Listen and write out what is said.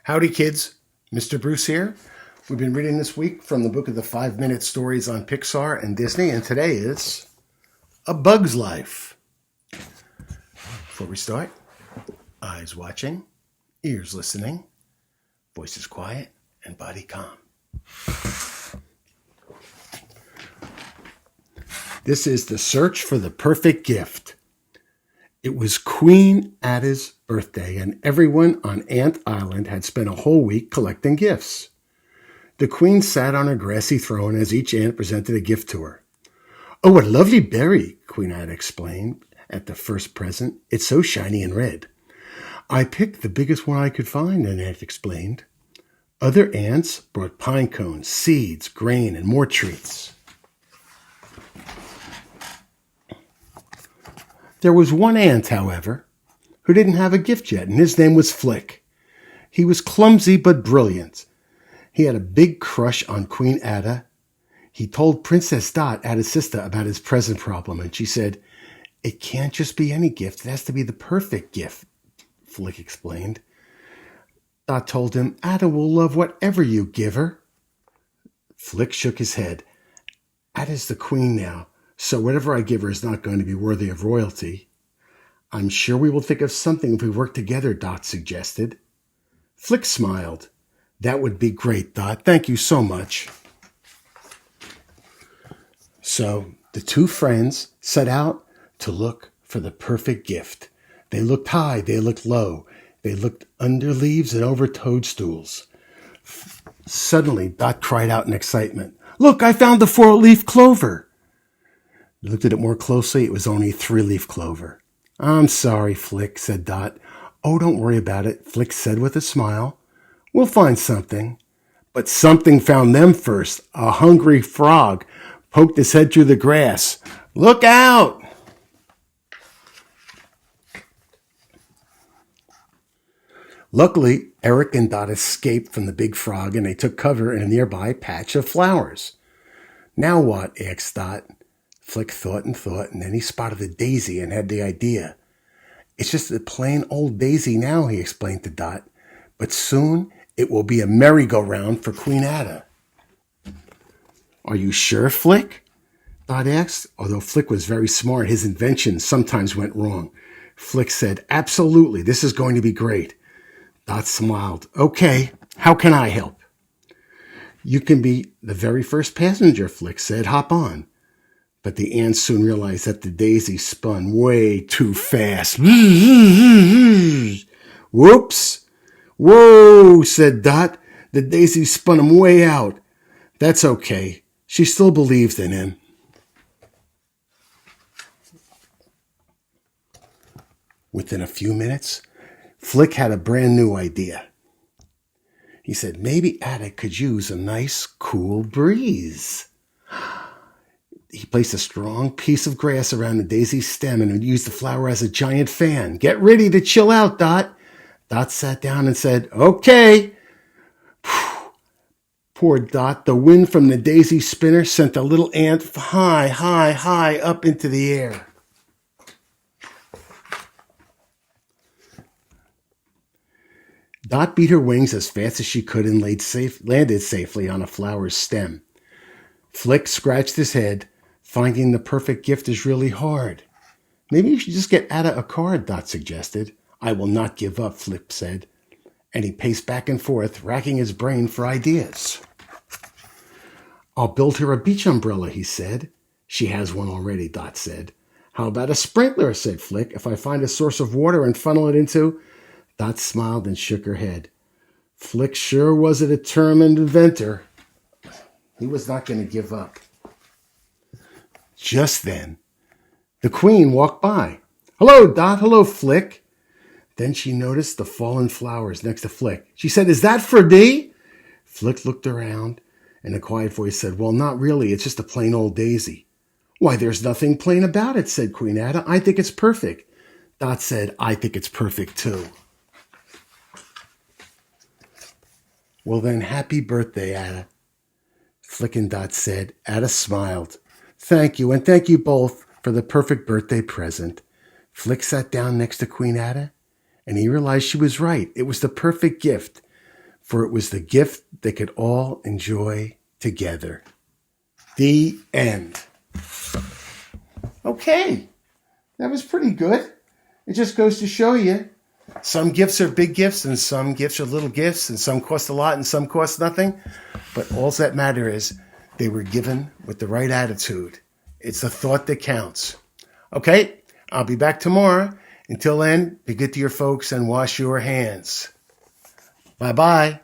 Howdy, kids. Mr. Bruce here. We've been reading this week from the book of the 5-minute stories on Pixar and Disney, and today is A Bug's Life. Before we start, eyes watching, ears listening, voices quiet, and body calm. This is The Search for the Perfect Gift. It was Queen Ada's birthday, and everyone on Ant Island had spent a whole week collecting gifts. The queen sat on her grassy throne as each ant presented a gift to her. "Oh, what a lovely berry," Queen Ada explained at the first present. "It's so shiny and red." "I picked the biggest one I could find," an ant explained. Other ants brought pine cones, seeds, grain, and more treats. There was one ant, however, who didn't have a gift yet, and his name was Flick. He was clumsy but brilliant. He had a big crush on Queen Ada. He told Princess Dot, Ada's sister, about his present problem, and she said, "It can't just be any gift. It has to be the perfect gift," Flick explained. Dot told him, "Ada will love whatever you give her." Flick shook his head. "Ada's the queen now, so whatever I give her is not going to be worthy of royalty." "I'm sure we will think of something if we work together," Dot suggested. Flick smiled. "That would be great, Dot. Thank you so much." So the two friends set out to look for the perfect gift. They looked high, they looked low, they looked under leaves and over toadstools. Suddenly, Dot cried out in excitement, "Look, I found the 4-leaf clover!" They looked at it more closely. It was only 3-leaf clover. "I'm sorry, Flick," said Dot. "Oh, don't worry about it," Flick said with a smile. "We'll find something." But something found them first. A hungry frog poked his head through the grass. "Look out!" Luckily, Eric and Dot escaped from the big frog, and they took cover in a nearby patch of flowers. "Now what?" asked Dot. Flick thought, and then he spotted a daisy and had the idea. "It's just a plain old daisy now," he explained to Dot. "But soon it will be a merry-go-round for Queen Ada." "Are you sure, Flick?" Dot asked. Although Flick was very smart, his inventions sometimes went wrong. Flick said, "Absolutely, this is going to be great." Dot smiled. "Okay, how can I help?" "You can be the very first passenger," Flick said. "Hop on." But the ants soon realized that the daisy spun way too fast. "Whoops! Whoa," said Dot. "The daisy spun him way out." "That's okay. She still believes in him." Within a few minutes, Flick had a brand new idea. He said maybe Ada could use a nice, cool breeze. He placed a strong piece of grass around the daisy's stem and used the flower as a giant fan. "Get ready to chill out, Dot." Dot sat down and said, "Okay." Poor Dot. The wind from the daisy spinner sent the little ant high up into the air. Dot beat her wings as fast as she could and landed safely on a flower's stem. Flick scratched his head. Finding the perfect gift is really hard. "Maybe you should just get Ada a card," Dot suggested. "I will not give up," Flick said. And he paced back and forth, racking his brain for ideas. "I'll build her a beach umbrella," he said. "She has one already," Dot said. "How about a sprinkler?" said Flick. "If I find a source of water and funnel it into—" Dot smiled and shook her head. Flick sure was a determined inventor. He was not going to give up. Just then, the queen walked by. "Hello, Dot. Hello, Flick." Then she noticed the fallen flowers next to Flick. She said, "Is that for thee?" Flick looked around, and a quiet voice said, "Well, not really. It's just a plain old daisy." "Why, there's nothing plain about it," said Queen Ada. "I think it's perfect." Dot said, "I think it's perfect, too." "Well, then, happy birthday, Ada," Flick and Dot said. Ada smiled. "Thank you, and thank you both for the perfect birthday present." Flick sat down next to Queen Ada, and he realized she was right. It was the perfect gift. for it was the gift they could all enjoy together. The end. Okay, that was pretty good. It just goes to show you, some gifts are big gifts and some gifts are little gifts and some cost a lot and some cost nothing. But all that matter is they were given with the right attitude. It's the thought that counts. Okay, I'll be back tomorrow. Until then, be good to your folks and wash your hands. Bye-bye.